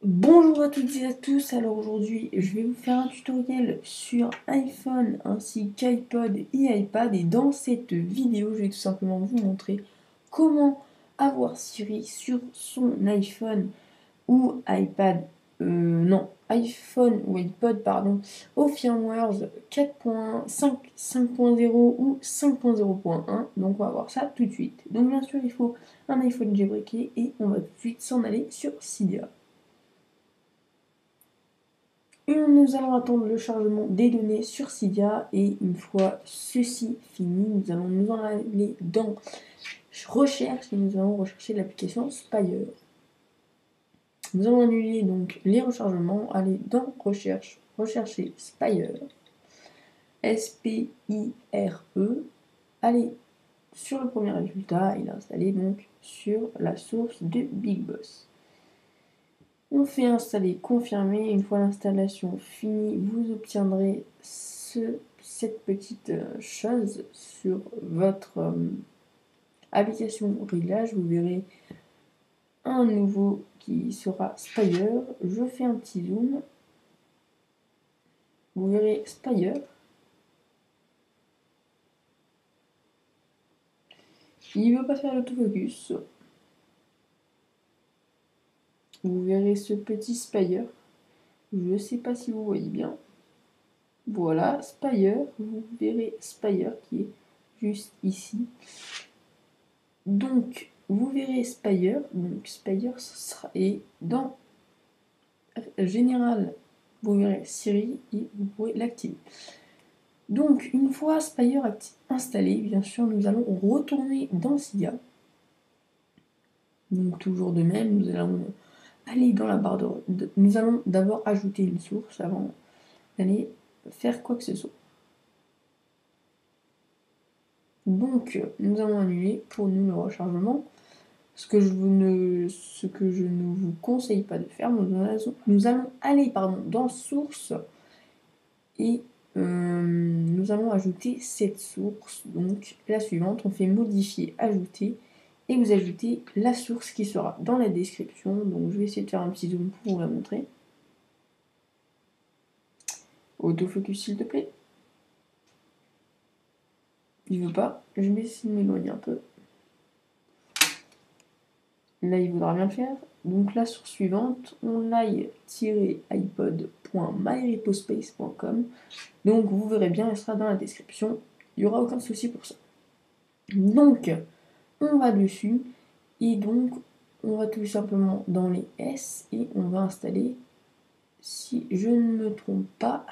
Bonjour à toutes et à tous, alors aujourd'hui je vais vous faire un tutoriel sur iPhone ainsi qu'iPod et iPad, et dans cette vidéo je vais tout simplement vous montrer comment avoir Siri sur son iPhone ou iPad, non, iPhone ou iPod pardon, au firmware 4.1, 5.0 ou 5.0.1. Donc on va voir ça tout de suite. Donc bien sûr il faut un iPhone jailbreaké et on va tout de suite s'en aller sur Cydia. Nous allons attendre le chargement des données sur Cydia, et une fois ceci fini, nous allons nous en aller dans Recherche et nous allons rechercher l'application Spire. Nous allons annuler donc les rechargements, aller dans Recherche, rechercher Spire, S-P-I-R-E, aller sur le premier résultat et l'installer donc sur la source de Big Boss. On fait installer, confirmer. Une fois l'installation finie, vous obtiendrez cette petite chose sur votre application réglage. Vous verrez un nouveau qui sera Spire. Je fais un petit zoom. Vous verrez Spire. Il ne veut pas faire l'autofocus. Vous verrez ce petit Spire. Je ne sais pas si vous voyez bien. Voilà, Spire. Vous verrez Spire qui est juste ici. Donc, vous verrez Spire. Donc, Spire sera, et dans Général, vous verrez Siri et vous pouvez l'activer. Donc, une fois Spire installé, bien sûr, nous allons retourner dans Cydia. Donc, toujours de même, nous allons aller dans la barre nous allons d'abord ajouter une source avant d'aller faire quoi que ce soit. Donc, nous allons annuler pour nous le rechargement. Ce que je ne vous conseille pas de faire, nous allons aller dans source et nous allons ajouter cette source. Donc la suivante, on fait modifier, ajouter, et vous ajoutez la source qui sera dans la description. Donc je vais essayer de faire un petit zoom pour vous la montrer. Autofocus s'il te plaît. Il veut pas, je vais essayer de m'éloigner un peu. Là, il voudra bien le faire. Donc la source suivante, on aille-ipod.myrepospace.com. Donc vous verrez bien, elle sera dans la description. Il n'y aura aucun souci pour ça. Donc, on va dessus. Et donc, on va tout simplement dans les S et on va installer, si je ne me trompe pas,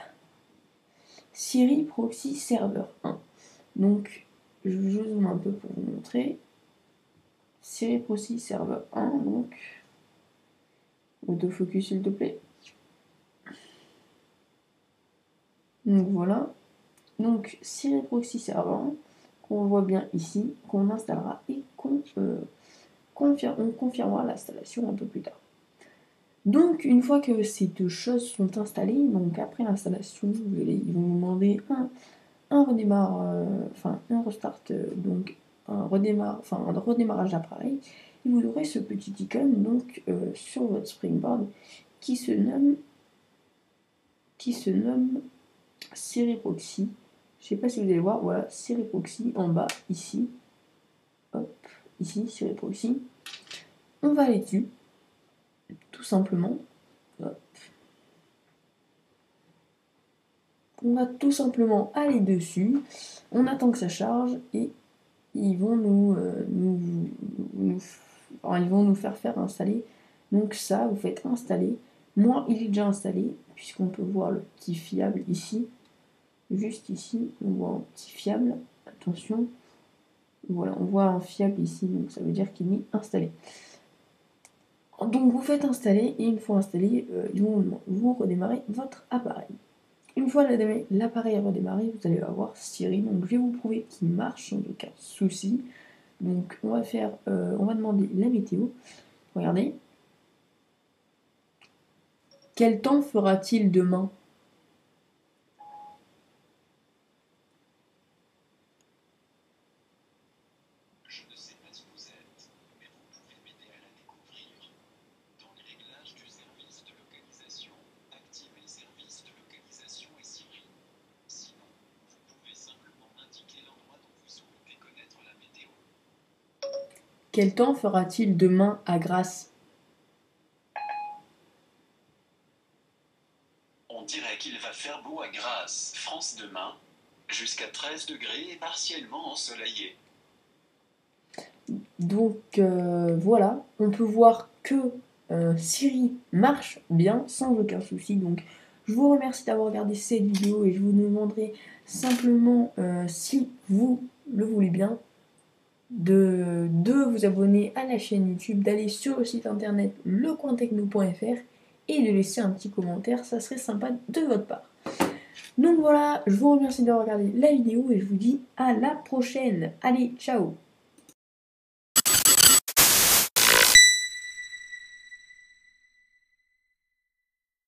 Siri Proxy Server 1. Donc, je zoome un peu pour vous montrer. Siri Proxy Server 1, donc, autofocus s'il te plaît. Donc voilà. Donc, Siri Proxy Server 1, qu'on voit bien ici, qu'on installera et on confirmera l'installation un peu plus tard. Donc, une fois que ces deux choses sont installées, donc après l'installation, ils vont vous demander un restart, donc un redémarrage d'appareil. Et vous aurez ce petit icône donc sur votre Springboard qui se nomme Siri Proxy. Je ne sais pas si vous allez voir, voilà, Siri Proxy en bas, ici. Hop, ici, Siri Proxy. On va aller dessus, tout simplement. Hop. On va tout simplement aller dessus, on attend que ça charge et ils vont ils vont nous faire installer. Donc ça, vous faites installer. Moi, il est déjà installé puisqu'on peut voir le petit fiable ici. Juste ici, on voit un petit fiable. Attention, voilà, on voit un fiable ici, donc ça veut dire qu'il est installé. Donc vous faites installer et une fois installé, ils vont vous redémarrer votre appareil. Une fois l'appareil redémarré, vous allez avoir Siri. Donc je vais vous prouver qu'il marche sans aucun souci. Donc on va demander la météo. Regardez. Quel temps fera-t-il demain? Je ne sais pas qui vous êtes, mais vous pouvez m'aider à la découvrir. Dans les réglages du service Quel temps fera-t-il demain à Grasse? On dirait qu'il va faire beau à Grasse, France demain, jusqu'à 13 degrés et partiellement ensoleillé. Donc voilà, on peut voir que Siri marche bien sans aucun souci. Donc je vous remercie d'avoir regardé cette vidéo et je vous demanderai simplement, si vous le voulez bien, de vous abonner à la chaîne YouTube, d'aller sur le site internet lecointechno.fr et de laisser un petit commentaire, ça serait sympa de votre part. Donc voilà, je vous remercie d'avoir regardé la vidéo et je vous dis à la prochaine. Allez, ciao!